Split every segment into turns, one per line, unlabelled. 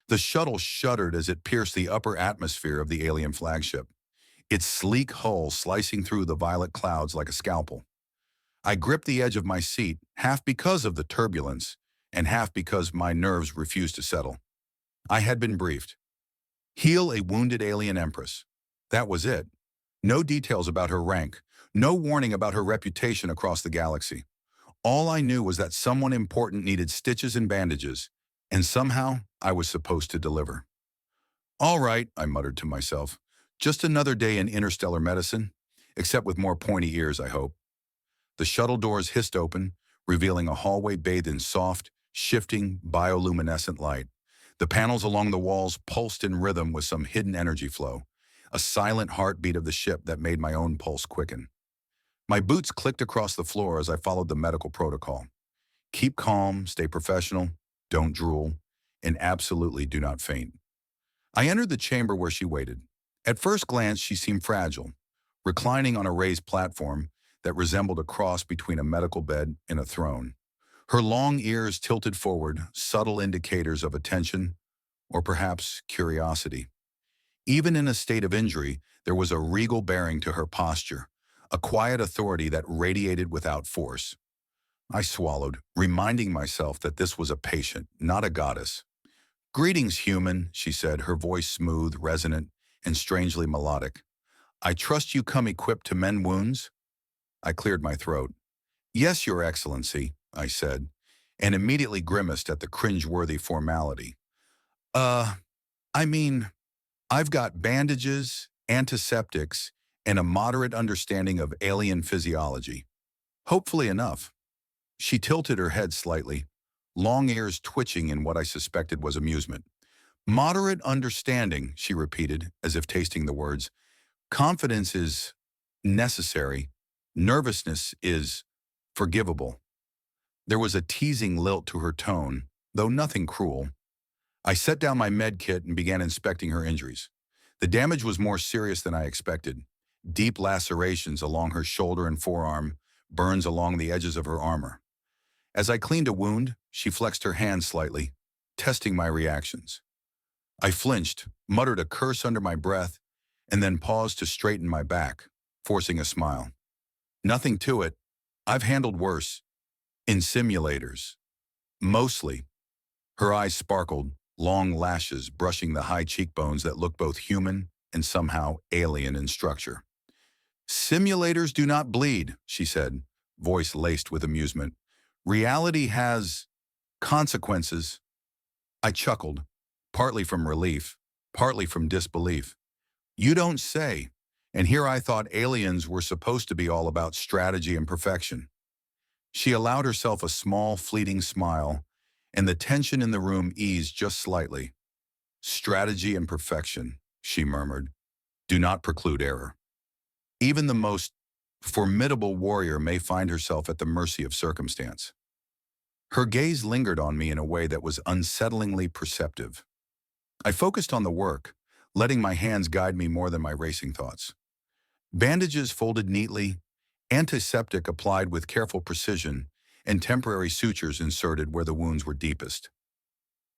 The shuttle shuddered as it pierced the upper atmosphere of the alien flagship, its sleek hull slicing through the violet clouds like a scalpel. I gripped the edge of my seat, half because of the turbulence and half because my nerves refused to settle. I had been briefed. Heal a wounded alien Empress. That was it. No details about her rank, no warning about her reputation across the galaxy. All I knew was that someone important needed stitches and bandages, and somehow I was supposed to deliver. All right, I muttered to myself. Just another day in interstellar medicine, except with more pointy ears, I hope. The shuttle doors hissed open, revealing a hallway bathed in soft, shifting, bioluminescent light. The panels along the walls pulsed in rhythm with some hidden energy flow, a silent heartbeat of the ship that made my own pulse quicken. My boots clicked across the floor as I followed the medical protocol. Keep calm, stay professional, don't drool, and absolutely do not faint. I entered the chamber where she waited. At first glance, she seemed fragile, reclining on a raised platform that resembled a cross between a medical bed and a throne. Her long ears tilted forward, subtle indicators of attention, or perhaps curiosity. Even in a state of injury, there was a regal bearing to her posture, a quiet authority that radiated without force. I swallowed, reminding myself that this was a patient, not a goddess. "Greetings, human," she said, her voice smooth, resonant, and strangely melodic. "I trust you come equipped to mend wounds?" I cleared my throat. "Yes, Your Excellency," I said, and immediately grimaced at the cringe-worthy formality. Uh, I mean, I've got bandages, antiseptics, and a moderate understanding of alien physiology. Hopefully enough." She tilted her head slightly, long ears twitching in what I suspected was amusement. "Moderate understanding," she repeated, as if tasting the words. "Confidence is necessary. Nervousness is forgivable." There was a teasing lilt to her tone, though nothing cruel. I set down my med kit and began inspecting her injuries. The damage was more serious than I expected. Deep lacerations along her shoulder and forearm, burns along the edges of her armor. As I cleaned a wound, she flexed her hand slightly, testing my reactions. I flinched, muttered a curse under my breath, and then paused to straighten my back, forcing a smile. "Nothing to it. I've handled worse. In simulators. Mostly." Her eyes sparkled, long lashes brushing the high cheekbones that looked both human and somehow alien in structure. "Simulators do not bleed," she said, voice laced with amusement. "Reality has consequences." I chuckled, partly from relief, partly from disbelief. "You don't say." And here I thought aliens were supposed to be all about strategy and perfection. She allowed herself a small, fleeting smile, and the tension in the room eased just slightly. "Strategy and perfection," she murmured, "do not preclude error. Even the most formidable warrior may find herself at the mercy of circumstance." Her gaze lingered on me in a way that was unsettlingly perceptive. I focused on the work, letting my hands guide me more than my racing thoughts. Bandages folded neatly, antiseptic applied with careful precision, and temporary sutures inserted where the wounds were deepest.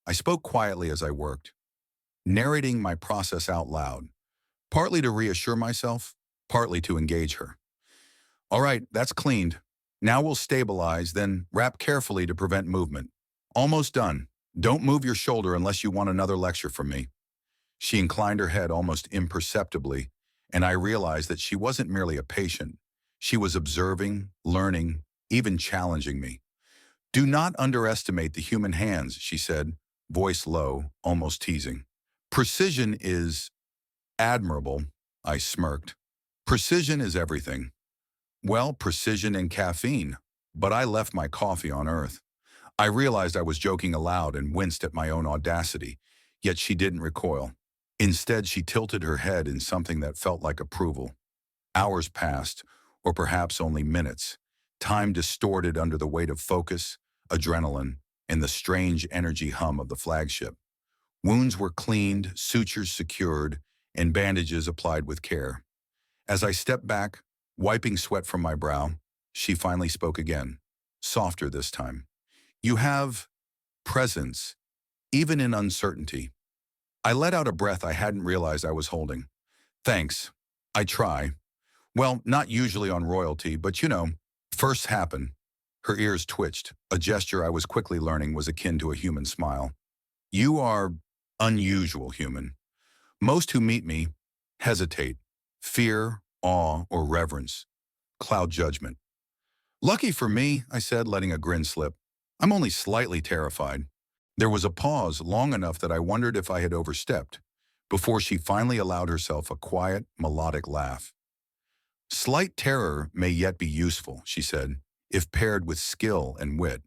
I spoke quietly as I worked, narrating my process out loud, partly to reassure myself, partly to engage her. "All right, that's cleaned. Now we'll stabilize, then wrap carefully to prevent movement. Almost done. Don't move your shoulder unless you want another lecture from me." She inclined her head almost imperceptibly, and I realized that she wasn't merely a patient. She was observing, learning, even challenging me. "Do not underestimate the human hands," she said, voice low, almost teasing. "Precision is admirable," I smirked. "Precision is everything." "Well, precision and caffeine. But I left my coffee on Earth." I realized I was joking aloud and winced at my own audacity, yet she didn't recoil. Instead, she tilted her head in something that felt like approval. Hours passed, or perhaps only minutes, time distorted under the weight of focus, adrenaline, and the strange energy hum of the flagship. Wounds were cleaned, sutures secured, and bandages applied with care. As I stepped back, wiping sweat from my brow, she finally spoke again, softer this time. "You have presence, even in uncertainty." I let out a breath I hadn't realized I was holding. Thanks. I try. Well, not usually on royalty, but firsts happen. Her ears twitched, a gesture I was quickly learning was akin to a human smile. You are unusual human. Most who meet me hesitate, fear, awe, or reverence, cloud judgment. Lucky for me, I said, letting a grin slip. I'm only slightly terrified. There was a pause long enough that I wondered if I had overstepped, before she finally allowed herself a quiet, melodic laugh. Slight terror may yet be useful, she said, if paired with skill and wit.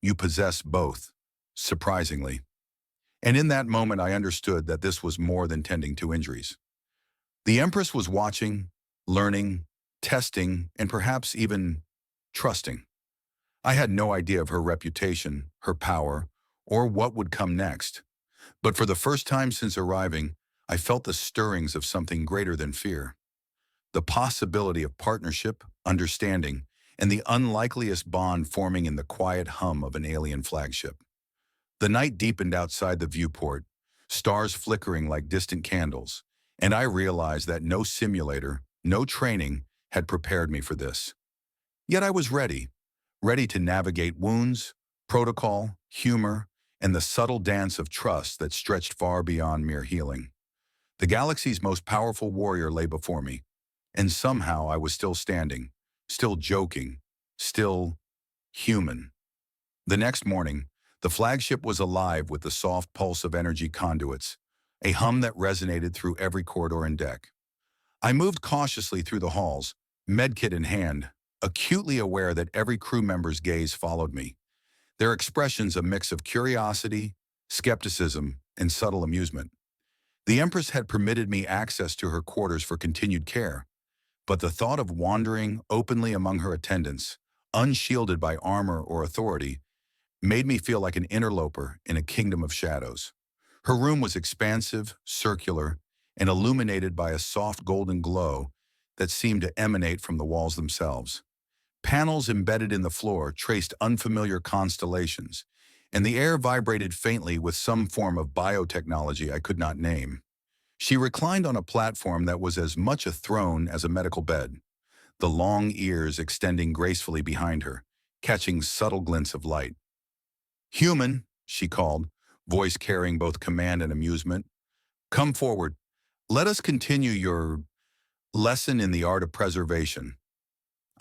You possess both, surprisingly. And in that moment I understood that this was more than tending to injuries. The Empress was watching, learning, testing, and perhaps even trusting. I had no idea of her reputation, her power, or what would come next. But for the first time since arriving, I felt the stirrings of something greater than fear. The possibility of partnership, understanding, and the unlikeliest bond forming in the quiet hum of an alien flagship. The night deepened outside the viewport, stars flickering like distant candles, and I realized that no simulator, no training had prepared me for this. Yet I was ready to navigate wounds, protocol, humor, and the subtle dance of trust that stretched far beyond mere healing. The galaxy's most powerful warrior lay before me, and somehow I was still standing, still joking, still human. The next morning, the flagship was alive with the soft pulse of energy conduits, a hum that resonated through every corridor and deck. I moved cautiously through the halls, medkit in hand, acutely aware that every crew member's gaze followed me, their expressions a mix of curiosity, skepticism, and subtle amusement. The Empress had permitted me access to her quarters for continued care, but the thought of wandering openly among her attendants, unshielded by armor or authority, made me feel like an interloper in a kingdom of shadows. Her room was expansive, circular, and illuminated by a soft golden glow that seemed to emanate from the walls themselves. Panels embedded in the floor traced unfamiliar constellations, and the air vibrated faintly with some form of biotechnology I could not name. She reclined on a platform that was as much a throne as a medical bed, the long ears extending gracefully behind her, catching subtle glints of light. "Human," she called, voice carrying both command and amusement. "Come forward. Let us continue your lesson in the art of preservation."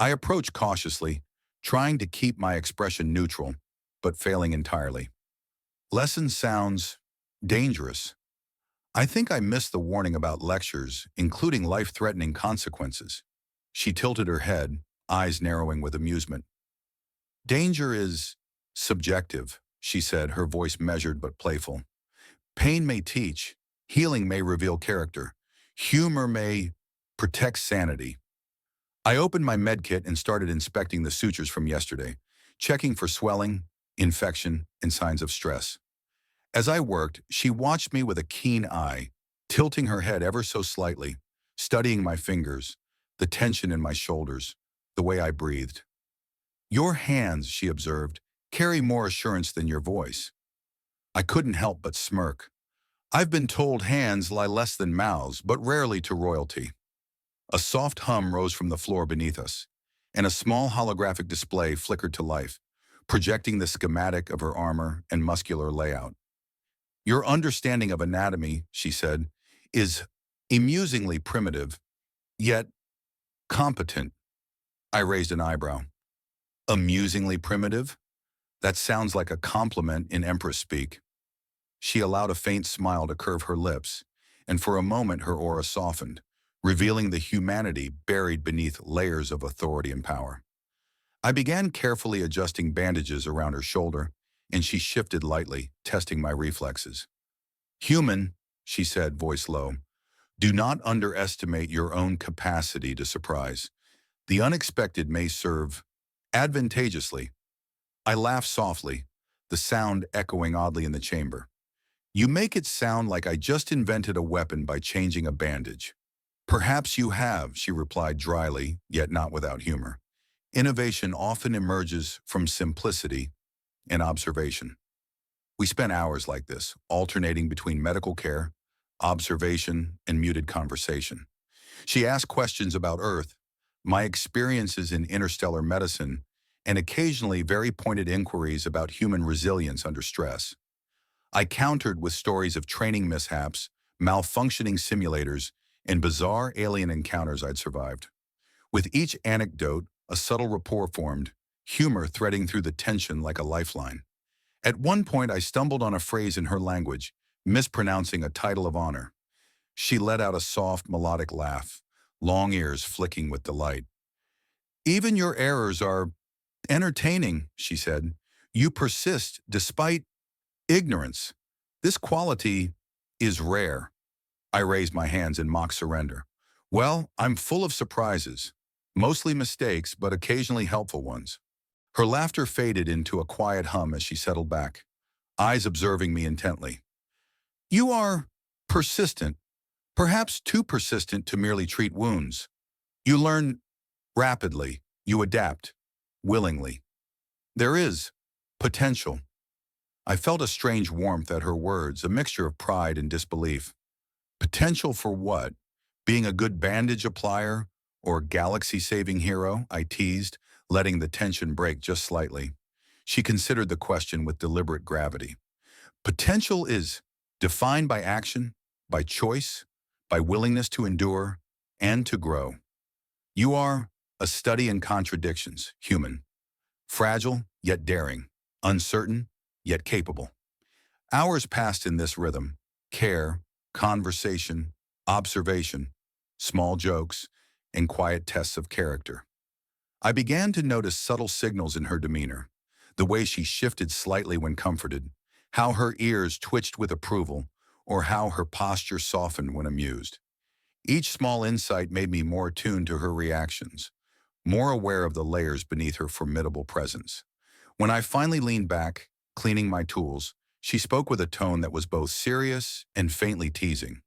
I approached cautiously, trying to keep my expression neutral, but failing entirely. Lesson sounds dangerous. I think I missed the warning about lectures, including life-threatening consequences. She tilted her head, eyes narrowing with amusement. "Danger is subjective," she said, her voice measured but playful. "Pain may teach, healing may reveal character, humor may protect sanity." I opened my medkit and started inspecting the sutures from yesterday, checking for swelling, infection, and signs of stress. As I worked, she watched me with a keen eye, tilting her head ever so slightly, studying my fingers, the tension in my shoulders, the way I breathed. "Your hands," she observed, "carry more assurance than your voice." I couldn't help but smirk. I've been told hands lie less than mouths, but rarely to royalty. A soft hum rose from the floor beneath us, and a small holographic display flickered to life, projecting the schematic of her armor and muscular layout. "Your understanding of anatomy," she said, "is amusingly primitive, yet competent." I raised an eyebrow. "Amusingly primitive? That sounds like a compliment in Empress speak." She allowed a faint smile to curve her lips, and for a moment her aura softened, revealing the humanity buried beneath layers of authority and power. I began carefully adjusting bandages around her shoulder, and she shifted lightly, testing my reflexes. "Human," she said, voice low, "do not underestimate your own capacity to surprise. The unexpected may serve advantageously." I laughed softly, the sound echoing oddly in the chamber. "You make it sound like I just invented a weapon by changing a bandage." "Perhaps you have," she replied dryly, yet not without humor. "Innovation often emerges from simplicity and observation." We spent hours like this, alternating between medical care, observation, and muted conversation. She asked questions about Earth, my experiences in interstellar medicine, and occasionally very pointed inquiries about human resilience under stress. I countered with stories of training mishaps, malfunctioning simulators, and bizarre alien encounters I'd survived. With each anecdote, a subtle rapport formed, humor threading through the tension like a lifeline. At one point, I stumbled on a phrase in her language, mispronouncing a title of honor. She let out a soft, melodic laugh, long ears flicking with delight. Even your errors are entertaining, she said. You persist despite ignorance. This quality is rare. I raised my hands in mock surrender. Well, I'm full of surprises, mostly mistakes, but occasionally helpful ones. Her laughter faded into a quiet hum as she settled back, eyes observing me intently. You are persistent, perhaps too persistent to merely treat wounds. You learn rapidly, you adapt, willingly. There is potential. I felt a strange warmth at her words, a mixture of pride and disbelief. Potential for what? Being a good bandage applier or galaxy-saving hero? I teased, letting the tension break just slightly. She considered the question with deliberate gravity. Potential is defined by action, by choice, by willingness to endure, and to grow. You are a study in contradictions, human. Fragile, yet daring. Uncertain, yet capable. Hours passed in this rhythm. Care, conversation, observation, small jokes, and quiet tests of character. I began to notice subtle signals in her demeanor, the way she shifted slightly when comforted, how her ears twitched with approval, or how her posture softened when amused. Each small insight made me more attuned to her reactions, more aware of the layers beneath her formidable presence. When I finally leaned back, cleaning my tools, she spoke with a tone that was both serious and faintly teasing.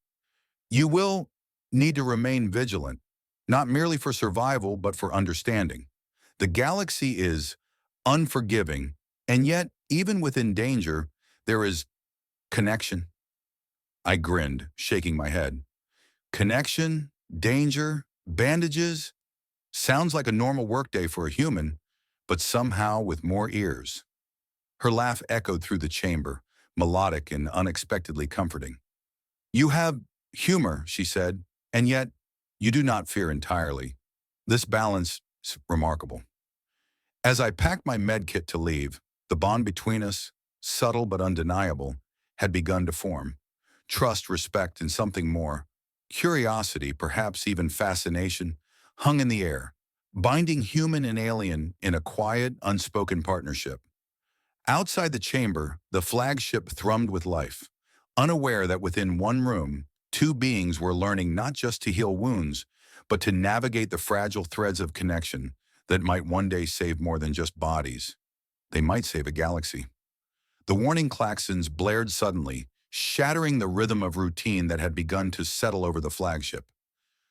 You will need to remain vigilant, not merely for survival, but for understanding. The galaxy is unforgiving, and yet, even within danger, there is connection. I grinned, shaking my head. Connection, danger, bandages, sounds like a normal workday for a human, but somehow with more ears. Her laugh echoed through the chamber, melodic and unexpectedly comforting. You have humor, she said, and yet you do not fear entirely. This balance is remarkable. As I packed my med kit to leave, the bond between us, subtle but undeniable, had begun to form. Trust, respect, and something more. Curiosity, perhaps even fascination, hung in the air, binding human and alien in a quiet, unspoken partnership. Outside the chamber, the flagship thrummed with life, unaware that within one room, two beings were learning not just to heal wounds, but to navigate the fragile threads of connection that might one day save more than just bodies. They might save a galaxy. The warning klaxons blared suddenly, shattering the rhythm of routine that had begun to settle over the flagship.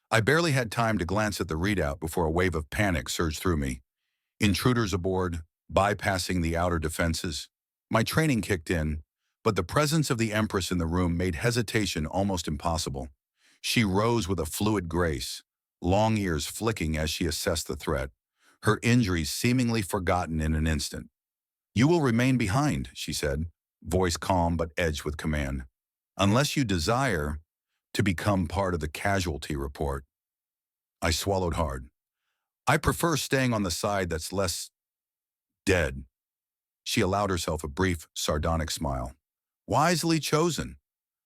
I barely had time to glance at the readout before a wave of panic surged through me. Intruders aboard, bypassing the outer defenses. My training kicked in, but the presence of the Empress in the room made hesitation almost impossible. She rose with a fluid grace, long ears flicking as she assessed the threat, her injuries seemingly forgotten in an instant. You will remain behind, she said, voice calm but edged with command, unless you desire to become part of the casualty report. I swallowed hard. I prefer staying on the side that's less dead. She allowed herself a brief, sardonic smile. Wisely chosen.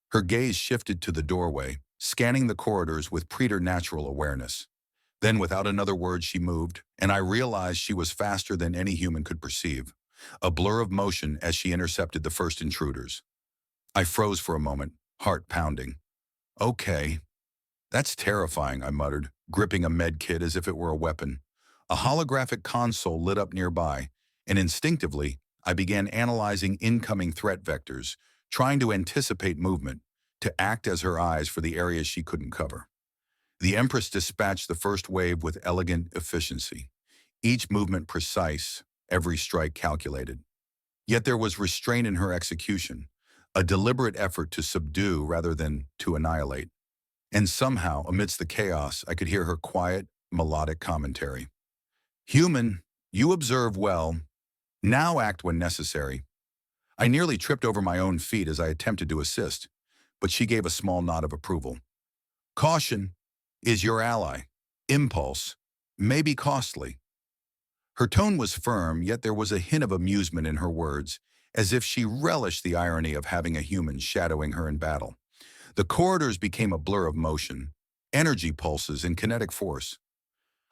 Her gaze shifted to the doorway, scanning the corridors with preternatural awareness. Then, without another word, she moved, and I realized she was faster than any human could perceive, a blur of motion as she intercepted the first intruders. I froze for a moment, heart pounding. Okay. That's terrifying, I muttered, gripping a med kit as if it were a weapon. A holographic console lit up nearby, and instinctively, I began analyzing incoming threat vectors, trying to anticipate movement, to act as her eyes for the areas she couldn't cover. The Empress dispatched the first wave with elegant efficiency, each movement precise, every strike calculated. Yet there was restraint in her execution, a deliberate effort to subdue rather than to annihilate. And somehow, amidst the chaos, I could hear her quiet, melodic commentary. Human, you observe well, now act when necessary. I nearly tripped over my own feet as I attempted to assist, but she gave a small nod of approval. Caution is your ally. Impulse may be costly. Her tone was firm, yet there was a hint of amusement in her words, as if she relished the irony of having a human shadowing her in battle. The corridors became a blur of motion, energy pulses, and kinetic force.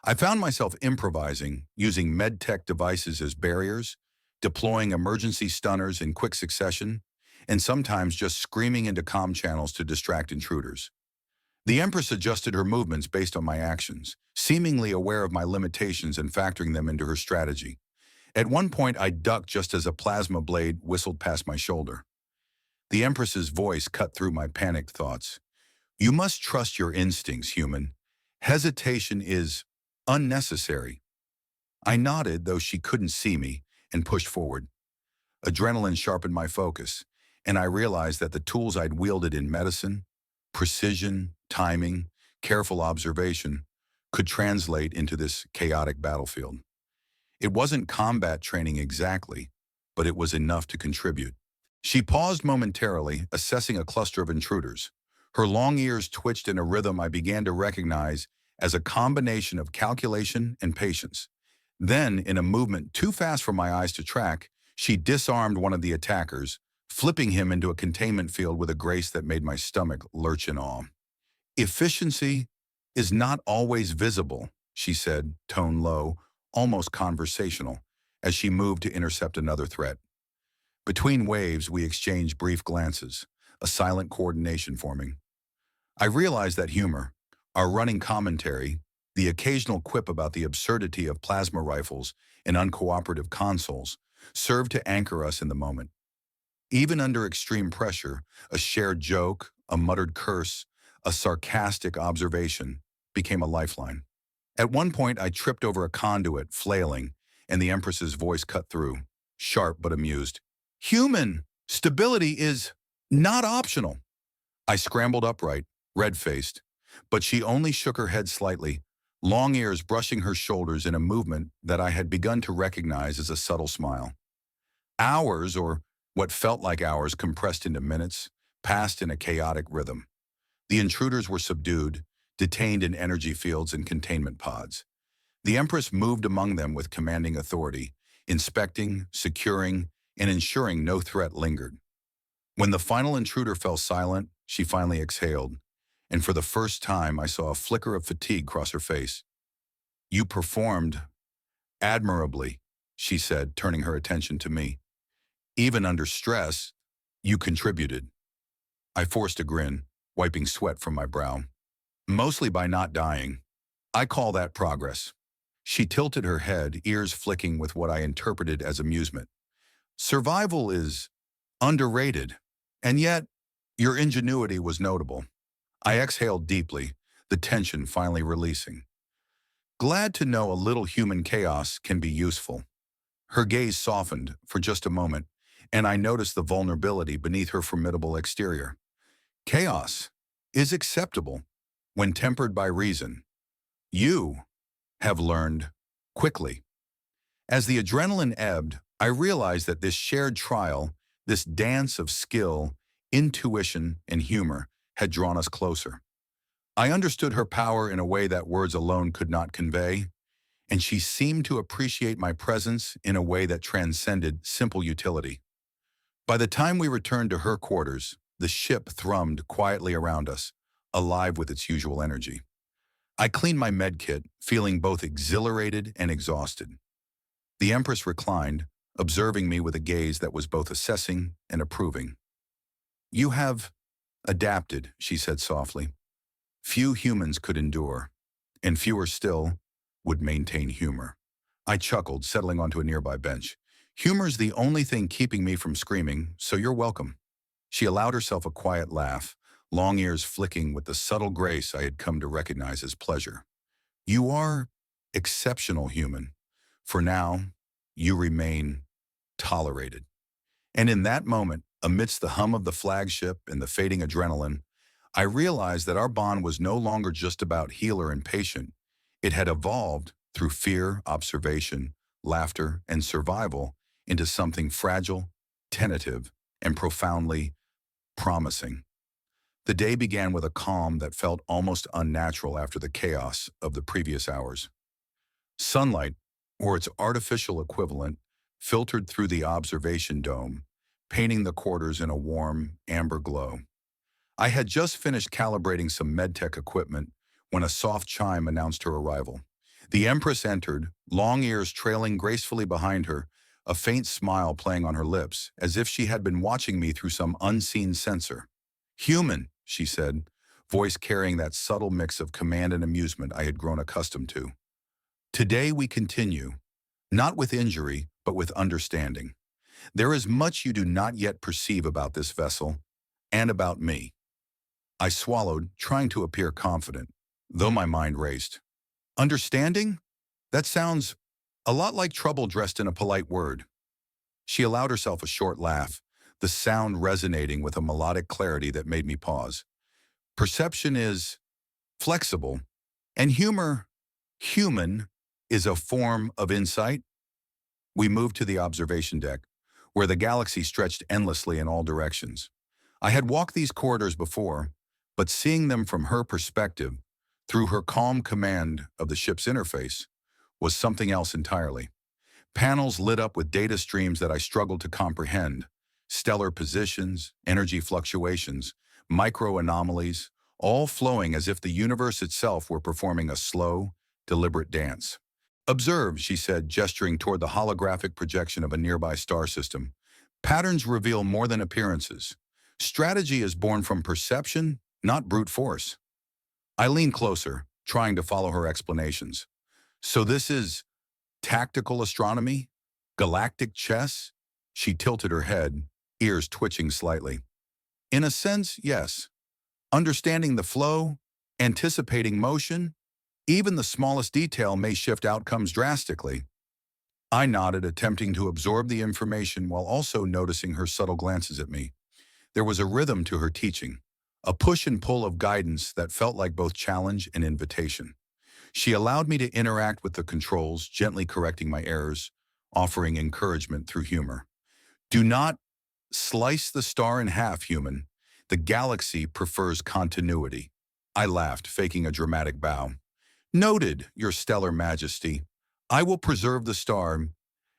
I found myself improvising, using medtech devices as barriers, deploying emergency stunners in quick succession, and sometimes just screaming into comm channels to distract intruders. The Empress adjusted her movements based on my actions, seemingly aware of my limitations and factoring them into her strategy. At one point, I ducked just as a plasma blade whistled past my shoulder. The Empress's voice cut through my panicked thoughts. You must trust your instincts, human. Hesitation is unnecessary. I nodded, though she couldn't see me, and pushed forward. Adrenaline sharpened my focus, and I realized that the tools I'd wielded in medicine, precision, timing, careful observation, could translate into this chaotic battlefield. It wasn't combat training exactly, but it was enough to contribute. She paused momentarily, assessing a cluster of intruders. Her long ears twitched in a rhythm I began to recognize as a combination of calculation and patience. Then, in a movement too fast for my eyes to track, she disarmed one of the attackers, flipping him into a containment field with a grace that made my stomach lurch in awe. Efficiency is not always visible, she said, tone low, almost conversational, as she moved to intercept another threat. Between waves, we exchanged brief glances, a silent coordination forming. I realized that humor, our running commentary, the occasional quip about the absurdity of plasma rifles and uncooperative consoles, served to anchor us in the moment. Even under extreme pressure, a shared joke, a muttered curse, a sarcastic observation became a lifeline. At one point, I tripped over a conduit, flailing, and the Empress's voice cut through, sharp but amused. Human stability is not optional. I scrambled upright, red-faced, but she only shook her head slightly, long ears brushing her shoulders in a movement that I had begun to recognize as a subtle smile. Hours, or what felt like hours compressed into minutes, passed in a chaotic rhythm. The intruders were subdued, detained in energy fields and containment pods. The Empress moved among them with commanding authority, inspecting, securing, and ensuring no threat lingered. When the final intruder fell silent, she finally exhaled, and for the first time I saw a flicker of fatigue cross her face. You performed admirably, she said, turning her attention to me. Even under stress, you contributed. I forced a grin, wiping sweat from my brow. Mostly by not dying. I call that progress. She tilted her head, ears flicking with what I interpreted as amusement. Survival is underrated, and yet your ingenuity was notable. I exhaled deeply, the tension finally releasing. Glad to know a little human chaos can be useful. Her gaze softened for just a moment, and I noticed the vulnerability beneath her formidable exterior. Chaos is acceptable when tempered by reason. You have learned quickly. As the adrenaline ebbed, I realized that this shared trial, this dance of skill, intuition, and humor, had drawn us closer. I understood her power in a way that words alone could not convey, and she seemed to appreciate my presence in a way that transcended simple utility. By the time we returned to her quarters, the ship thrummed quietly around us, alive with its usual energy. I cleaned my med kit, feeling both exhilarated and exhausted. The Empress reclined, observing me with a gaze that was both assessing and approving. You have adapted, she said softly. Few humans could endure, and fewer still would maintain humor. I chuckled, settling onto a nearby bench. Humor's the only thing keeping me from screaming, so you're welcome. She allowed herself a quiet laugh, long ears flicking with the subtle grace I had come to recognize as pleasure. You are exceptional, human. For now, you remain tolerated. And in that moment, Amidst the hum of the flagship and the fading adrenaline, I realized that our bond was no longer just about healer and patient. It had evolved through fear, observation, laughter, and survival into something fragile, tentative, and profoundly promising. The day began with a calm that felt almost unnatural after the chaos of the previous hours. Sunlight, or its artificial equivalent, filtered through the observation dome, painting the quarters in a warm, amber glow. I had just finished calibrating some medtech equipment when a soft chime announced her arrival. The Empress entered, long ears trailing gracefully behind her, a faint smile playing on her lips, as if she had been watching me through some unseen sensor. "Human," she said, voice carrying that subtle mix of command and amusement I had grown accustomed to. "Today we continue, not with injury, but with understanding. There is much you do not yet perceive about this vessel, and about me." I swallowed, trying to appear confident, though my mind raced. "Understanding? That sounds a lot like trouble dressed in a polite word." She allowed herself a short laugh, the sound resonating with a melodic clarity that made me pause. "Perception is flexible, and human, is a form of insight." We moved to the observation deck, where the galaxy stretched endlessly in all directions. I had walked these corridors before, but seeing them from her perspective, through her calm command of the ship's interface, was something else entirely. Panels lit up with data streams that I struggled to comprehend: stellar positions, energy fluctuations, micro anomalies, all flowing as if the universe itself were performing a slow, deliberate dance. "Observe," she said, gesturing toward the holographic projection of a nearby star system. "Patterns reveal more than appearances. Strategy is born from perception, not brute force." I leaned closer, trying to follow her explanations. "So this is tactical astronomy? Galactic chess?" She tilted her head, ears twitching slightly. "In a sense, yes. Understanding the flow, anticipating motion, even the smallest detail may shift outcomes drastically." I nodded, attempting to absorb the information while also noticing her subtle glances at me. There was a rhythm to her teaching, a push and pull of guidance that felt like both challenge and invitation. She allowed me to interact with the controls, gently correcting my errors, offering encouragement through humor. "Do not slice the star in half, human. The galaxy prefers continuity." I laughed, faking a dramatic bow. "Noted, your stellar majesty. I will preserve the star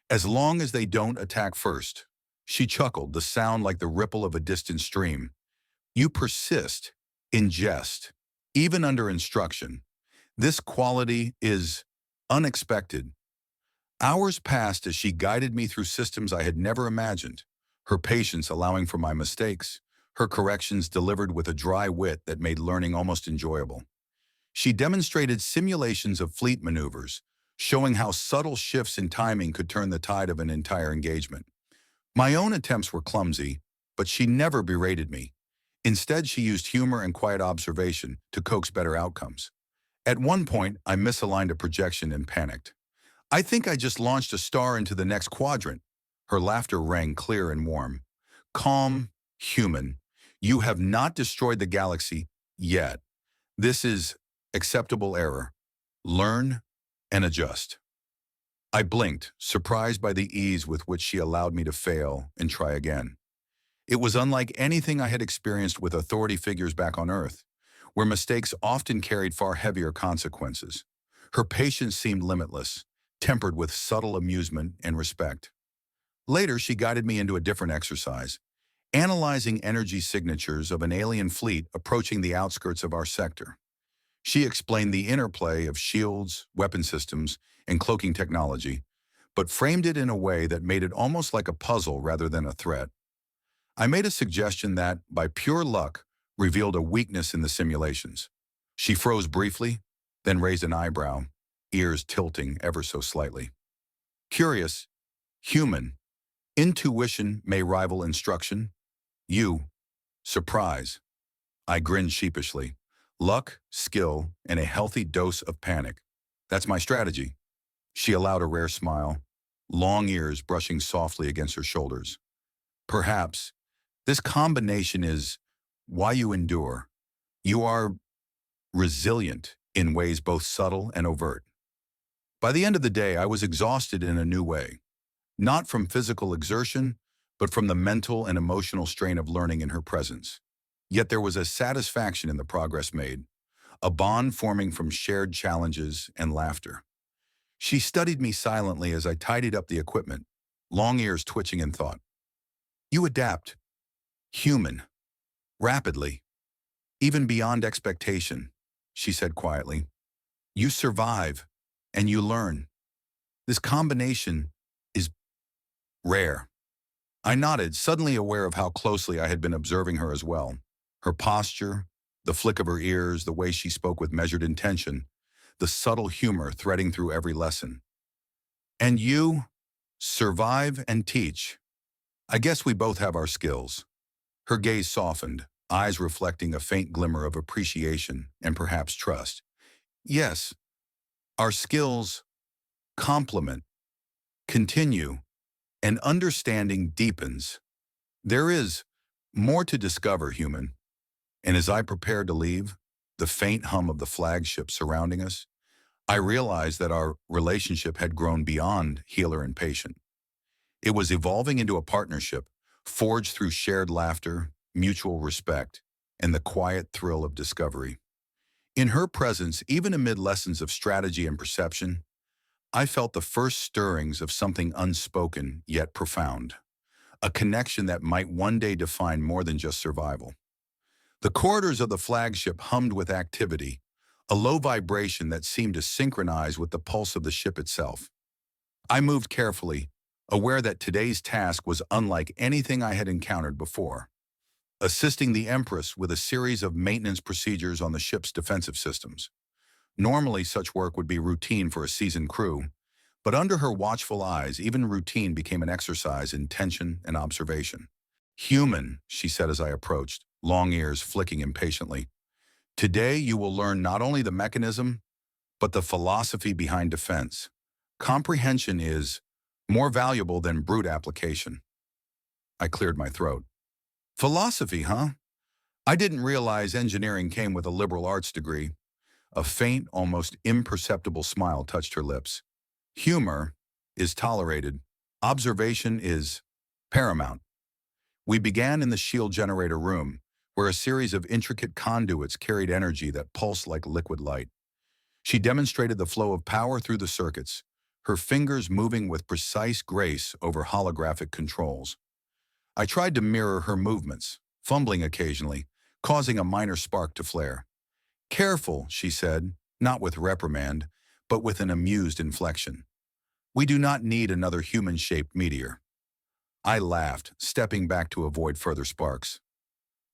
as long as they don't attack first." She chuckled, the sound like the ripple of a distant stream. "You persist in jest, even under instruction. This quality is unexpected." Hours passed as she guided me through systems I had never imagined, her patience allowing for my mistakes, her corrections delivered with a dry wit that made learning almost enjoyable. She demonstrated simulations of fleet maneuvers, showing how subtle shifts in timing could turn the tide of an entire engagement. My own attempts were clumsy, but she never berated me. Instead, she used humor and quiet observation to coax better outcomes. At one point, I misaligned a projection and panicked. "I think I just launched a star into the next quadrant." Her laughter rang clear and warm. "Calm, human. You have not destroyed the galaxy yet. This is acceptable error. Learn and adjust." I blinked, surprised by the ease with which she allowed me to fail and try again. It was unlike anything I had experienced with authority figures back on Earth, where mistakes often carried far heavier consequences. Her patience seemed limitless, tempered with subtle amusement and respect. Later, she guided me into a different exercise, analyzing energy signatures of an alien fleet approaching the outskirts of our sector. She explained the interplay of shields, weapon systems, and cloaking technology, but framed it in a way that made it almost like a puzzle rather than a threat. I made a suggestion that, by pure luck, revealed a weakness in the simulations. She froze briefly, then raised an eyebrow, ears tilting ever so slightly. "Curious, human, intuition may rival instruction. You, surprise." I grinned sheepishly. "Luck, skill, and a healthy dose of panic. That's my strategy." She allowed a rare smile, long ears brushing softly against her shoulders. "Perhaps, This combination is why you endure. You are resilient in ways both subtle and overt. By the end of the day, I was exhausted in a new way, not from physical exertion, but from the mental and emotional strain of learning in her presence. Yet there was a satisfaction in the progress made, a bond forming from shared challenges and laughter. She studied me silently as I tidied up the equipment, long ears twitching in thought. You adapt, human, rapidly, even beyond expectation, she said quietly. You survive, and you learn. This combination is rare. I nodded, suddenly aware of how closely I had been observing her as well. Her posture, the flick of her ears, the way she spoke with measured intention, the subtle humor threading through every lesson. And you survive and teach. I guess we both have our skills. Her gaze softened, eyes reflecting a faint glimmer of appreciation and perhaps trust. Yes, our skills complement, continue, and understanding deepens. There is more to discover, human. And as I prepared to leave, the faint hum of the flagship surrounding us, I realized that our relationship had grown beyond healer and patient. It was evolving into a partnership, forged through shared laughter, mutual respect, and the quiet thrill of discovery. In her presence, even amid lessons of strategy and perception, I felt the first stirrings of something unspoken yet profound, a connection that might one day define more than just survival. The corridors of the flagship hummed with activity, a low vibration that seemed to synchronize with the pulse of the ship itself. I moved carefully, aware that today's task was unlike anything I had encountered before, assisting the Empress with a series of maintenance procedures on the ship's defensive systems. Normally, such work would be routine for a seasoned crew, but under her watchful eyes, even routine became an exercise in tension and observation. Human, she said as I approached, long ears flicking impatiently. Today you will learn not only the mechanism, but the philosophy behind defense. Comprehension is more valuable than brute application. I cleared my throat. Philosophy, huh? I didn't realize engineering came with a liberal arts degree. A faint, almost imperceptible smile touched her lips. Humor is tolerated. Observation is paramount. We began in the shield generator room, where a series of intricate conduits carried energy that pulsed like liquid light. She demonstrated the flow of power through the circuits, her fingers moving with precise grace over holographic controls. I tried to mirror her movements, fumbling occasionally, causing a minor spark to flare. Careful, she said, not with reprimand, but with an amused inflection. We do not need another human-shaped meteor. I laughed, stepping back to avoid further sparks.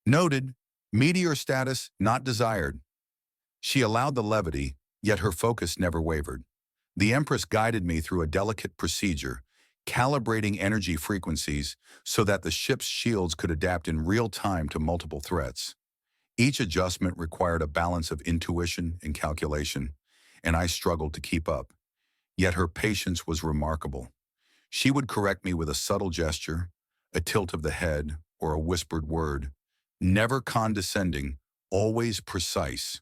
Noted, meteor status not desired. She allowed the levity, yet her focus never wavered. The Empress guided me through a delicate procedure, calibrating energy frequencies so that the ship's shields could adapt in real time to multiple threats. Each adjustment required a balance of intuition and calculation, and I struggled to keep up. Yet her patience was remarkable. She would correct me with a subtle gesture, a tilt of the head, or a whispered word, never condescending, always precise.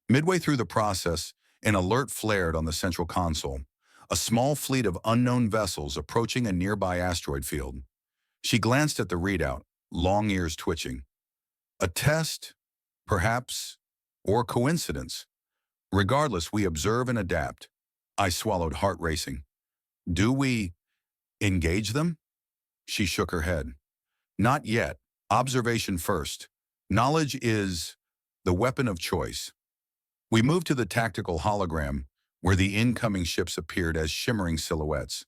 Midway through the process, an alert flared on the central console, a small fleet of unknown vessels approaching a nearby asteroid field. She glanced at the readout, long ears twitching. A test, perhaps, or coincidence. Regardless, we observe and adapt. I swallowed, heart racing. Do we engage them? She shook her head. Not yet. Observation first. Knowledge is the weapon of choice. We moved to the tactical hologram, where the incoming ships appeared as shimmering silhouettes.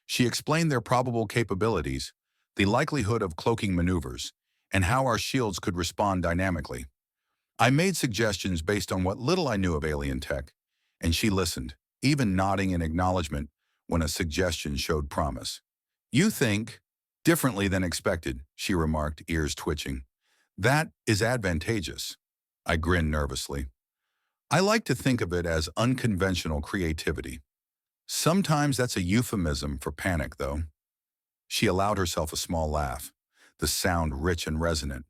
She explained their probable capabilities, the likelihood of cloaking maneuvers, and how our shields could respond dynamically. I made suggestions based on what little I knew of alien tech, and she listened, even nodding in acknowledgement when a suggestion showed promise. You think differently than expected, she remarked, ears twitching. That is advantageous. I grinned nervously. I like to think of it as unconventional creativity. Sometimes that's a euphemism for panic, though. She allowed herself a small laugh. the sound rich and resonant.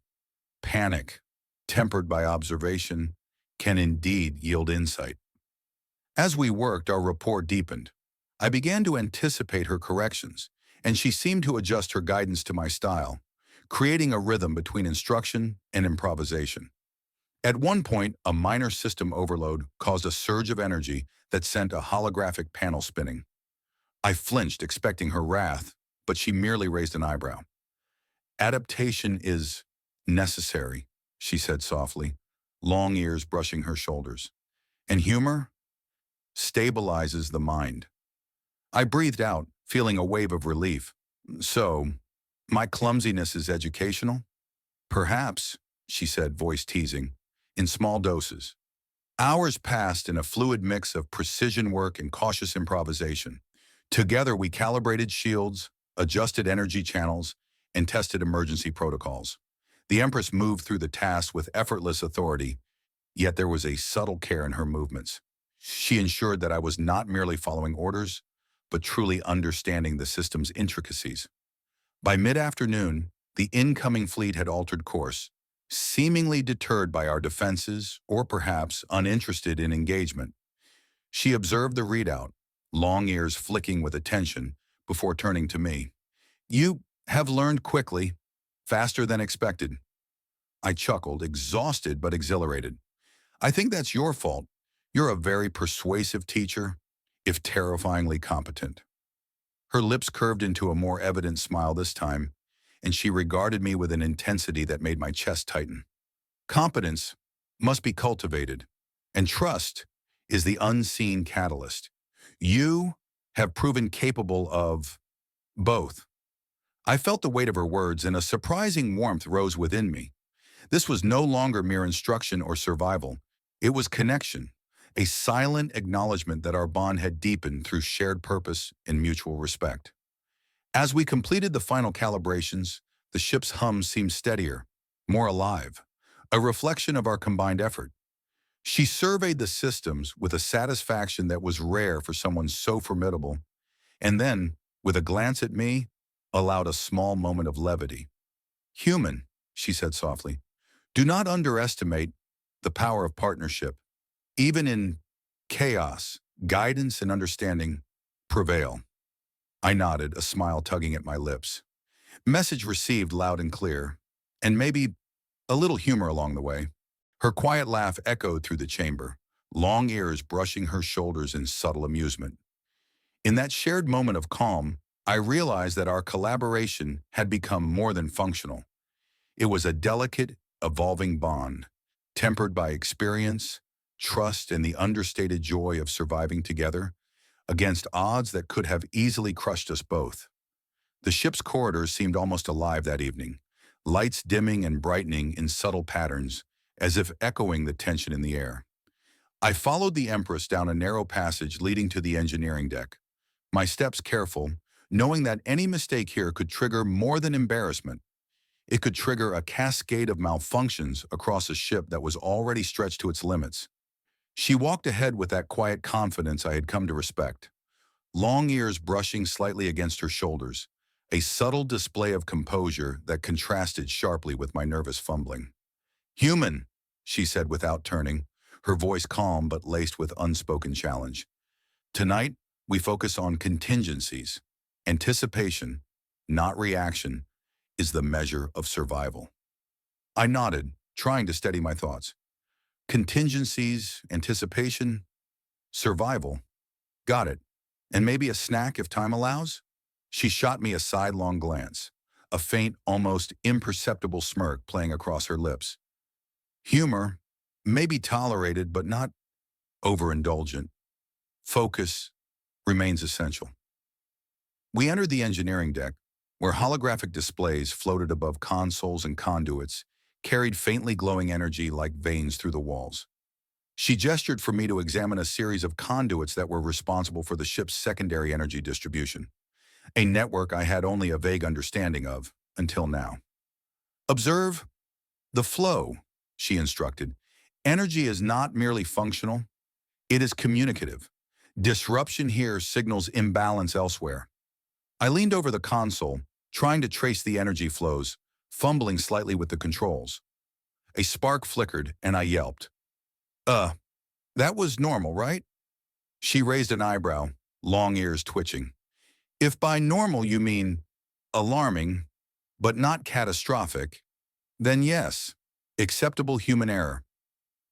Panic, tempered by observation, can indeed yield insight. As we worked, our rapport deepened. I began to anticipate her corrections, and she seemed to adjust her guidance to my style, creating a rhythm between instruction and improvisation. At one point, a minor system overload caused a surge of energy that sent a holographic panel spinning. I flinched, expecting her wrath, but she merely raised an eyebrow. "Adaptation is necessary," she said softly, long ears brushing her shoulders. "And humor stabilizes the mind." I breathed out, feeling a wave of relief. "So, my clumsiness is educational?" "Perhaps," she said, voice teasing, "in small doses." Hours passed in a fluid mix of precision work and cautious improvisation. Together, we calibrated shields, adjusted energy channels, and tested emergency protocols. The Empress moved through the task with effortless authority, yet there was a subtle care in her movements. She ensured that I was not merely following orders, but truly understanding the system's intricacies. By mid-afternoon, the incoming fleet had altered course, seemingly deterred by our defenses or perhaps uninterested in engagement. She observed the readout, long ears flicking with attention, before turning to me. "You have learned quickly, faster than expected." I chuckled, exhausted but exhilarated. "I think that's your fault. You're a very persuasive teacher, if terrifyingly competent." Her lips curved into a more evident smile this time, and she regarded me with an intensity that made my chest tighten. "Competence must be cultivated, and trust is the unseen catalyst. You have proven capable of both." I felt the weight of her words, and a surprising warmth rose within me. This was no longer mere instruction or survival. It was connection, a silent acknowledgement that our bond had deepened through shared purpose and mutual respect. As we completed the final calibrations, the ship's hum seemed steadier, more alive, a reflection of our combined effort. She surveyed the systems with a satisfaction that was rare for someone so formidable, and then, with a glance at me, allowed a small moment of levity. "Human," she said softly, "do not underestimate the power of partnership. Even in chaos, guidance and understanding prevail." I nodded, a smile tugging at my lips. Message received loud and clear, and maybe a little humor along the way. Her quiet laugh echoed through the chamber, long ears brushing her shoulders in subtle amusement. In that shared moment of calm, I realized that our collaboration had become more than functional. It was a delicate, evolving bond, tempered by experience, trust, and the understated joy of surviving together against odds that could have easily crushed us both. The ship's corridors seemed almost alive that evening, lights dimming and brightening in subtle patterns, as if echoing the tension in the air. I followed the Empress down a narrow passage leading to the engineering deck, my steps careful, knowing that any mistake here could trigger more than embarrassment. It could trigger a cascade of malfunctions across a ship that was already stretched to its limits. She walked ahead with that quiet confidence I had come to respect, long ears brushing slightly against her shoulders, a subtle display of composure that contrasted sharply with my nervous fumbling. "Human," she said without turning, her voice calm but laced with unspoken challenge. "Tonight, we focus on contingencies. Anticipation, not reaction, is the measure of survival." I nodded, trying to steady my thoughts. Contingencies, anticipation, survival. Got it. And maybe a snack if time allows? She shot me a sidelong glance, a faint, almost imperceptible smirk playing across her lips. "Humor may be tolerated, but not overindulgent. Focus remains essential." We entered the engineering deck, where holographic displays floated above consoles and conduits, carried faintly glowing energy like veins through the walls. She gestured for me to examine a series of conduits that were responsible for the ship's secondary energy distribution, a network I had only a vague understanding of until now. "Observe the flow," she instructed. "Energy is not merely functional, it is communicative. Disruption here signals imbalance elsewhere." I leaned over the console, trying to trace the energy flows, fumbling slightly with the controls. A spark flickered, and I yelped. Uh, that was normal, right? She raised an eyebrow, long ears twitching. If by normal you mean alarming, but not catastrophic, then yes, acceptable human error.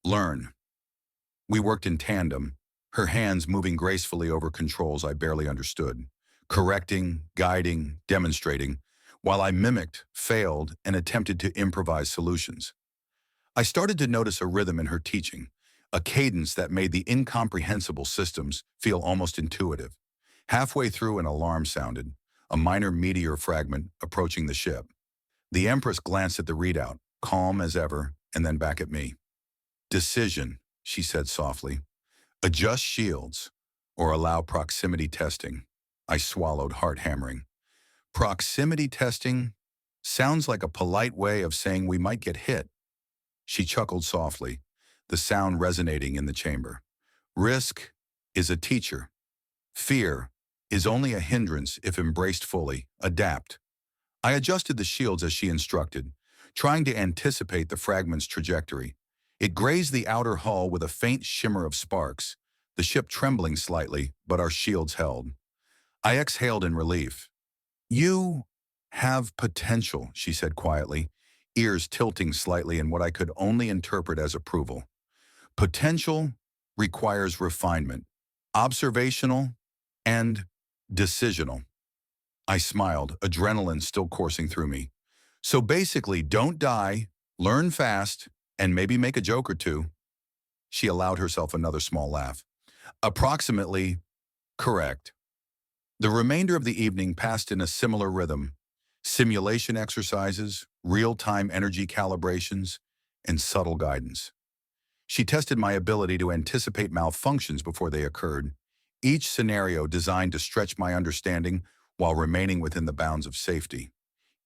Learn. We worked in tandem, her hands moving gracefully over controls I barely understood, correcting, guiding, demonstrating, while I mimicked, failed, and attempted to improvise solutions. I started to notice a rhythm in her teaching, a cadence that made the incomprehensible systems feel almost intuitive. Halfway through, an alarm sounded, a minor meteor fragment approaching the ship. The Empress glanced at the readout, calm as ever, and then back at me. Decision, she said softly. Adjust shields, or allow proximity testing. I swallowed, heart hammering. Proximity testing sounds like a polite way of saying we might get hit. She chuckled softly, the sound resonating in the chamber. Risk is a teacher. Fear is only a hindrance if embraced fully. Adapt. I adjusted the shields as she instructed, trying to anticipate the fragment's trajectory. It grazed the outer hull with a faint shimmer of sparks, the ship trembling slightly, but our shields held. I exhaled in relief. You have potential, she said quietly, ears tilting slightly in what I could only interpret as approval. Potential requires refinement, observational, and decisional. I smiled, adrenaline still coursing through me. So basically, don't die, learn fast, and maybe make a joke or two. She allowed herself another small laugh. Approximately correct. The remainder of the evening passed in a similar rhythm. Simulation exercises, real-time energy calibrations, and subtle guidance. She tested my ability to anticipate malfunctions before they occurred, each scenario designed to stretch my understanding while remaining within the bounds of safety.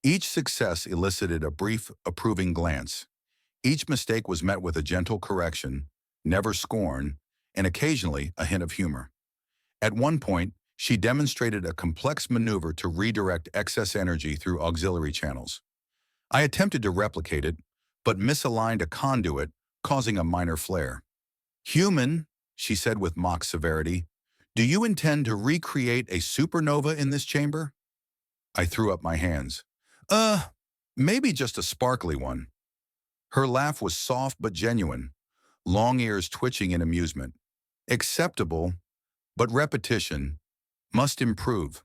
Each success elicited a brief, approving glance. Each mistake was met with a gentle correction, never scorn, and occasionally a hint of humor. At one point, she demonstrated a complex maneuver to redirect excess energy through auxiliary channels. I attempted to replicate it, but misaligned a conduit, causing a minor flare. Human, she said with mock severity, do you intend to recreate a supernova in this chamber? I threw up my hands. Maybe just a sparkly one. Her laugh was soft but genuine, long ears twitching in amusement. Acceptable, but repetition must improve.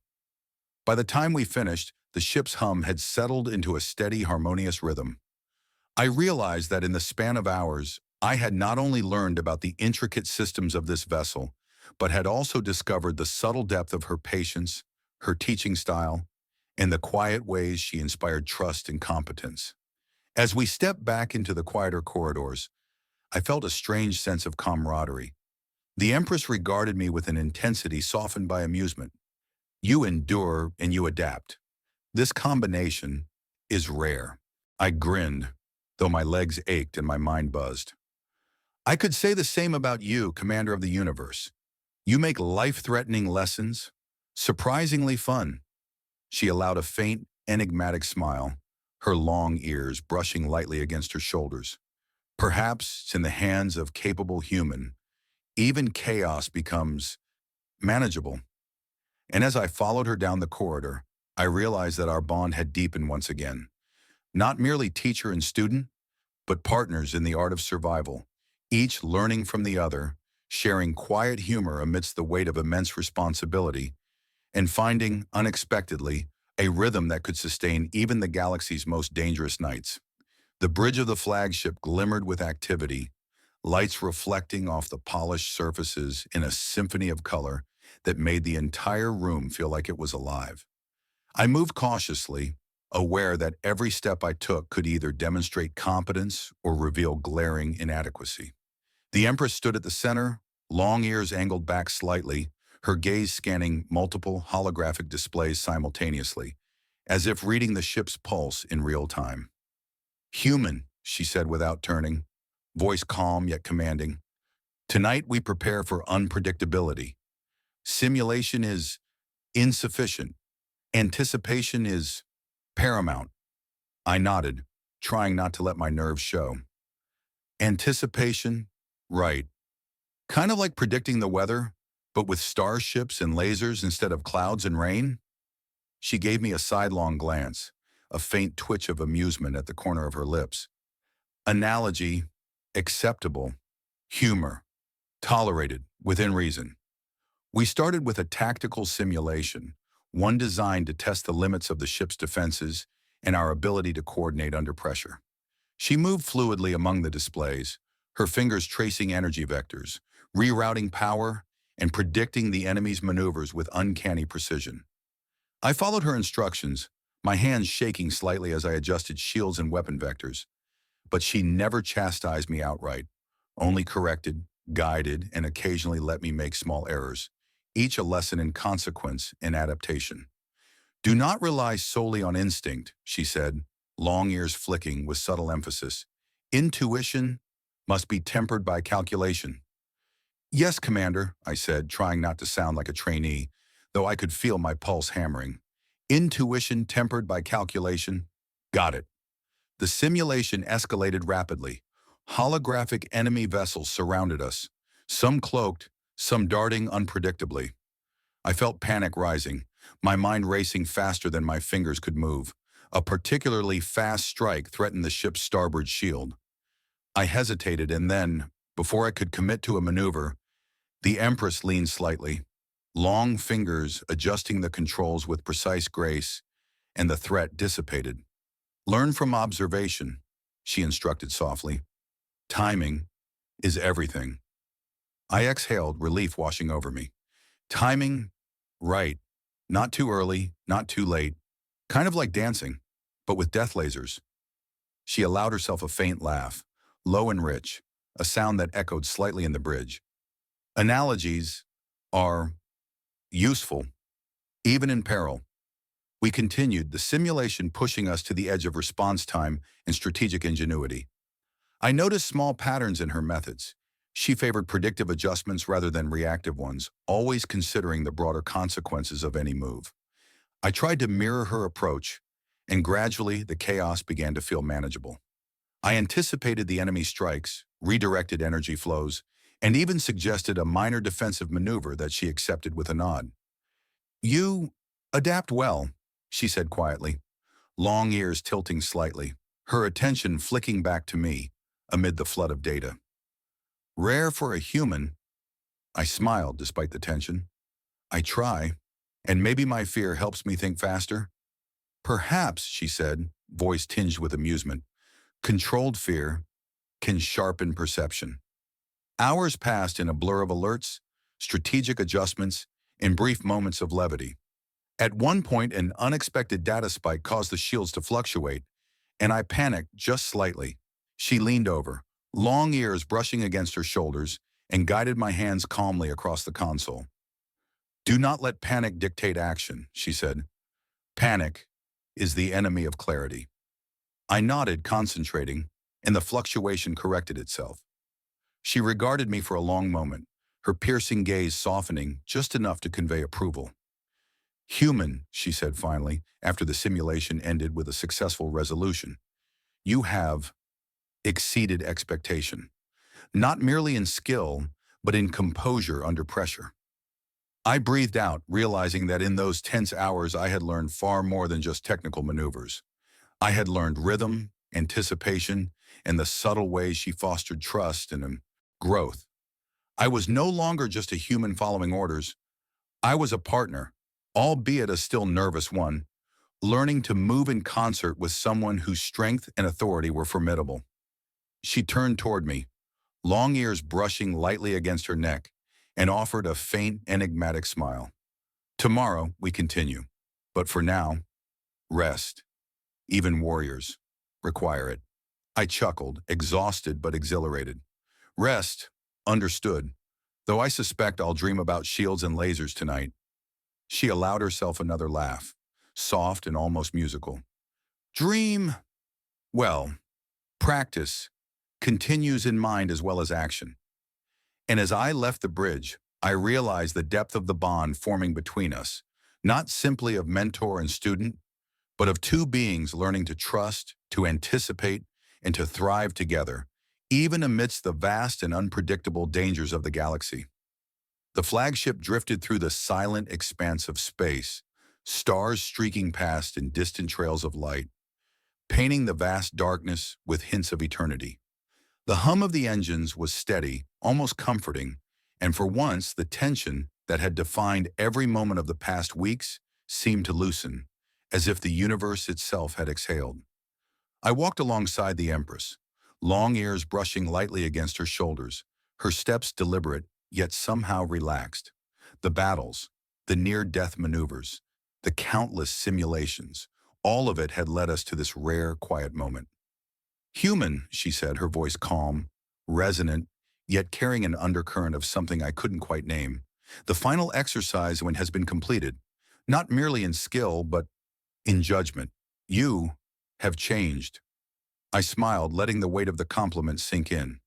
By the time we finished, the ship's hum had settled into a steady, harmonious rhythm. I realized that in the span of hours, I had not only learned about the intricate systems of this vessel, but had also discovered the subtle depth of her patience, her teaching style, and the quiet ways she inspired trust and competence. As we stepped back into the quieter corridors, I felt a strange sense of camaraderie. The Empress regarded me with an intensity softened by amusement. You endure and you adapt. This combination is rare. I grinned, though my legs ached and my mind buzzed. I could say the same about you, Commander of the Universe. You make life-threatening lessons surprisingly fun. She allowed a faint, enigmatic smile, her long ears brushing lightly against her shoulders. Perhaps in the hands of capable human, even chaos becomes manageable. And as I followed her down the corridor, I realized that our bond had deepened once again. Not merely teacher and student, but partners in the art of survival, each learning from the other, sharing quiet humor amidst the weight of immense responsibility, and finding, unexpectedly, a rhythm that could sustain even the galaxy's most dangerous nights. The bridge of the flagship glimmered with activity, lights reflecting off the polished surfaces in a symphony of color that made the entire room feel like it was alive. I moved cautiously, aware that every step I took could either demonstrate competence or reveal glaring inadequacy. The Empress stood at the center, long ears angled back slightly, her gaze scanning multiple holographic displays simultaneously, as if reading the ship's pulse in real time. Human, she said without turning, voice calm yet commanding. Tonight we prepare for unpredictability. Simulation is insufficient. Anticipation is paramount. I nodded, trying not to let my nerves show. Anticipation? Right. Kind of like predicting the weather, but with starships and lasers instead of clouds and rain? She gave me a sidelong glance, a faint twitch of amusement at the corner of her lips. Analogy, acceptable. Humor, tolerated, within reason. We started with a tactical simulation, one designed to test the limits of the ship's defenses and our ability to coordinate under pressure. She moved fluidly among the displays, her fingers tracing energy vectors, rerouting power, and predicting the enemy's maneuvers with uncanny precision. I followed her instructions, my hands shaking slightly as I adjusted shields and weapon vectors, but she never chastised me outright, only corrected, guided, and occasionally let me make small errors, each a lesson in consequence and adaptation. Do not rely solely on instinct, she said, long ears flicking with subtle emphasis. Intuition must be tempered by calculation. Yes, Commander, I said, trying not to sound like a trainee, though I could feel my pulse hammering. Intuition tempered by calculation? Got it. The simulation escalated rapidly. Holographic enemy vessels surrounded us, some cloaked, some darting unpredictably. I felt panic rising, my mind racing faster than my fingers could move. A particularly fast strike threatened the ship's starboard shield. I hesitated and then, before I could commit to a maneuver, the Empress leaned slightly, long fingers adjusting the controls with precise grace, and the threat dissipated. Learn from observation, she instructed softly. Timing is everything. I exhaled, relief washing over me. Timing? Right. Not too early, not too late. Kind of like dancing, but with death lasers. She allowed herself a faint laugh, low and rich, a sound that echoed slightly in the bridge. Analogies are useful, even in peril. We continued, the simulation pushing us to the edge of response time and strategic ingenuity. I noticed small patterns in her methods. She favored predictive adjustments rather than reactive ones, always considering the broader consequences of any move. I tried to mirror her approach, and gradually the chaos began to feel manageable. I anticipated the enemy strikes, redirected energy flows, and even suggested a minor defensive maneuver that she accepted with a nod. You adapt well, she said quietly, long ears tilting slightly, her attention flicking back to me amid the flood of data. Rare for a human, I smiled despite the tension. I try, and maybe my fear helps me think faster. Perhaps, she said, voice tinged with amusement, controlled fear can sharpen perception. Hours passed in a blur of alerts, strategic adjustments, and brief moments of levity. At one point, an unexpected data spike caused the shields to fluctuate, and I panicked just slightly. She leaned over, long ears brushing against her shoulders, and guided my hands calmly across the console. Do not let panic dictate action, she said. Panic is the enemy of clarity. I nodded, concentrating, and the fluctuation corrected itself. She regarded me for a long moment, her piercing gaze softening just enough to convey approval. Human, she said finally, after the simulation ended with a successful resolution. You have exceeded expectation, not merely in skill, but in composure under pressure. I breathed out, realizing that in those tense hours I had learned far more than just technical maneuvers. I had learned rhythm, anticipation, and the subtle ways she fostered trust and growth. I was no longer just a human following orders. I was a partner, albeit a still nervous one, learning to move in concert with someone whose strength and authority were formidable. She turned toward me, long ears brushing lightly against her neck, and offered a faint, enigmatic smile. Tomorrow, we continue. But for now, rest. Even warriors require it. I chuckled, exhausted but exhilarated. Rest, understood, though I suspect I'll dream about shields and lasers tonight. She allowed herself another laugh, soft and almost musical. Dream, well, practice continues in mind as well as action. And as I left the bridge, I realized the depth of the bond forming between us, not simply of mentor and student, but of two beings learning to trust, to anticipate, and to thrive together, even amidst the vast and unpredictable dangers of the galaxy. The flagship drifted through the silent expanse of space, stars streaking past in distant trails of light, painting the vast darkness with hints of eternity. The hum of the engines was steady, almost comforting, and for once the tension that had defined every moment of the past weeks seemed to loosen, as if the universe itself had exhaled. I walked alongside the Empress, long ears brushing lightly against her shoulders, her steps deliberate, yet somehow relaxed. The battles, the near-death maneuvers, the countless simulations, all of it had led us to this rare, quiet moment. "Human," she said, her voice calm, resonant, yet carrying an undercurrent of something I couldn't quite name. "The final exercise when has been completed, not merely in skill, but in judgment. You have changed." I smiled, letting the weight of the compliment sink in.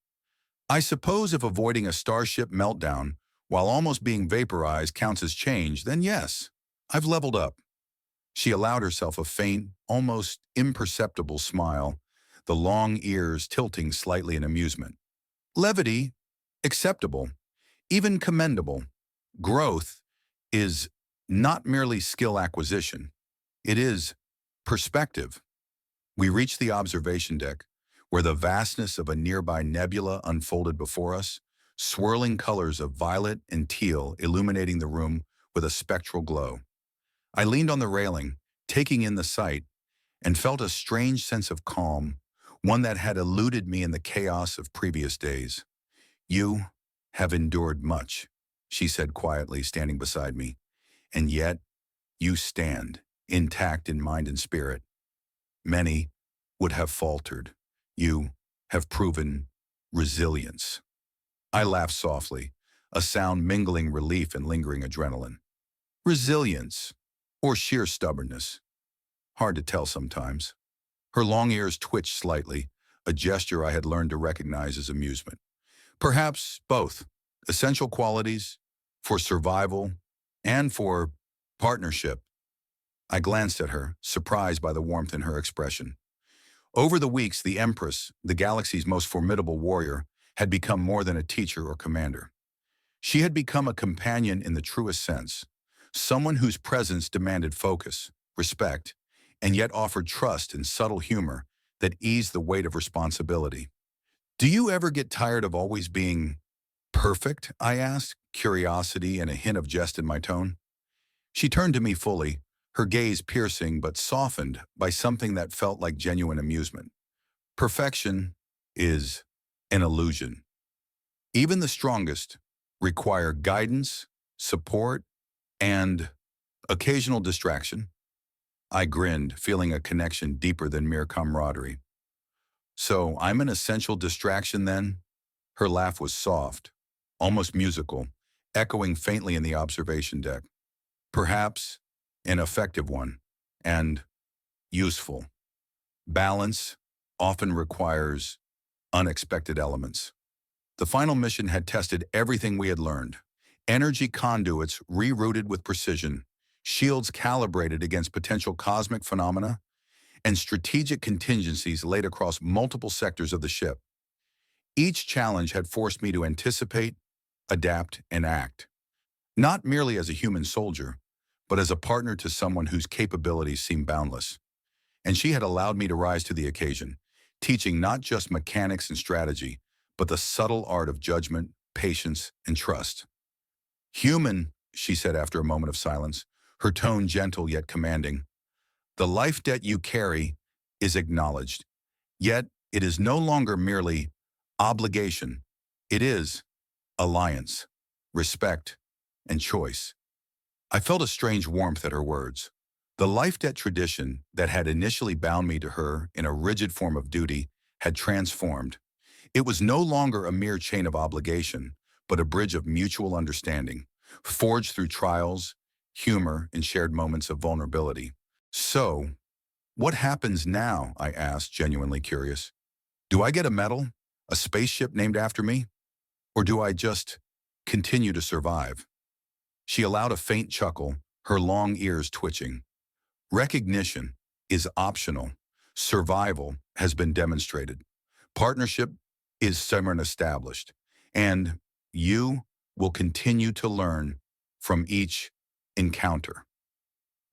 "I suppose if avoiding a starship meltdown while almost being vaporized counts as change, then yes, I've leveled up." She allowed herself a faint, almost imperceptible smile, the long ears tilting slightly in amusement. "Levity, acceptable, even commendable. Growth is not merely skill acquisition. It is perspective." We reached the observation deck, where the vastness of a nearby nebula unfolded before us, swirling colors of violet and teal illuminating the room with a spectral glow. I leaned on the railing, taking in the sight, and felt a strange sense of calm, one that had eluded me in the chaos of previous days. "You have endured much," she said quietly, standing beside me, "and yet you stand, intact in mind and spirit. Many would have faltered. You have proven resilience." I laughed softly, a sound mingling relief and lingering adrenaline. Resilience, or sheer stubbornness. Hard to tell sometimes. Her long ears twitched slightly, a gesture I had learned to recognize as amusement. "Perhaps both. Essential qualities for survival and for partnership." I glanced at her, surprised by the warmth in her expression. Over the weeks, the Empress, the galaxy's most formidable warrior, had become more than a teacher or commander. She had become a companion in the truest sense, someone whose presence demanded focus, respect, and yet offered trust and subtle humor that eased the weight of responsibility. "Do you ever get tired of always being perfect?" I asked, curiosity and a hint of jest in my tone. She turned to me fully, her gaze piercing but softened by something that felt like genuine amusement. "Perfection is an illusion. Even the strongest require guidance, support, and occasional distraction." I grinned, feeling a connection deeper than mere camaraderie. "So I'm an essential distraction then?" Her laugh was soft, almost musical, echoing faintly in the observation deck. "Perhaps an effective one, and useful. Balance often requires unexpected elements." The final mission had tested everything we had learned. Energy conduits rerouted with precision, shields calibrated against potential cosmic phenomena, and strategic contingencies laid across multiple sectors of the ship. Each challenge had forced me to anticipate, adapt, and act, not merely as a human soldier, but as a partner to someone whose capabilities seemed boundless. And she had allowed me to rise to the occasion, teaching not just mechanics and strategy, but the subtle art of judgment, patience, and trust. "Human," she said after a moment of silence, her tone gentle yet commanding, "the life debt you carry is acknowledged. Yet it is no longer merely obligation. It is alliance, respect, and choice." I felt a strange warmth at her words. The life debt tradition that had initially bound me to her in a rigid form of duty had transformed. It was no longer a mere chain of obligation, but a bridge of mutual understanding, forged through trials, humor, and shared moments of vulnerability. "So, what happens now?" I asked, genuinely curious. "Do I get a medal, a spaceship named after me? Or do I just continue to survive?" She allowed a faint chuckle, her long ears twitching. "Recognition. is optional. Survival has been demonstrated. Partnership is someone established. And you will continue to learn from each encounter.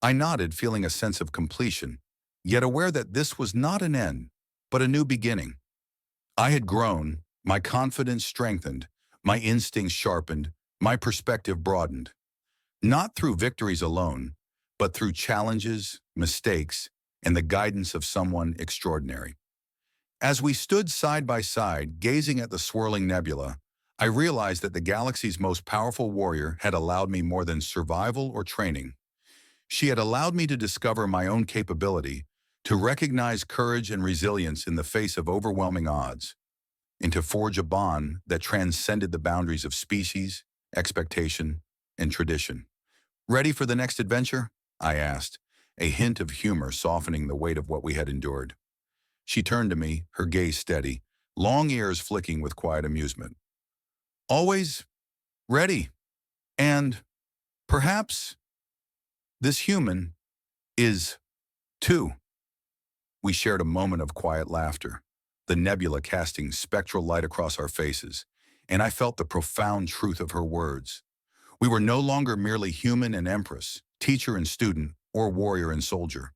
I nodded, feeling a sense of completion, yet aware that this was not an end, but a new beginning. I had grown, my confidence strengthened, my instincts sharpened, my perspective broadened. Not through victories alone, but through challenges, mistakes, and the guidance of someone extraordinary. As we stood side by side, gazing at the swirling nebula, I realized that the galaxy's most powerful warrior had allowed me more than survival or training. She had allowed me to discover my own capability, to recognize courage and resilience in the face of overwhelming odds, and to forge a bond that transcended the boundaries of species, expectation, and tradition. "Ready for the next adventure?" I asked, a hint of humor softening the weight of what we had endured. She turned to me, her gaze steady, long ears flicking with quiet amusement. "Always ready. And perhaps this human is too." We shared a moment of quiet laughter, the nebula casting spectral light across our faces, and I felt the profound truth of her words. We were no longer merely human and empress, teacher and student, or warrior and soldier.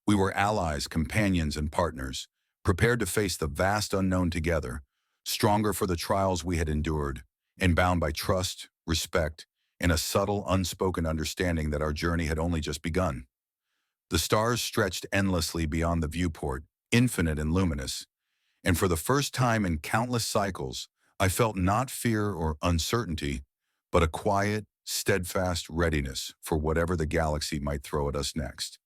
We were allies, companions, and partners, prepared to face the vast unknown together, stronger for the trials we had endured, and bound by trust, respect, and a subtle, unspoken understanding that our journey had only just begun. The stars stretched endlessly beyond the viewport, infinite and luminous, and for the first time in countless cycles, I felt not fear or uncertainty, but a quiet, steadfast readiness for whatever the galaxy might throw at us next.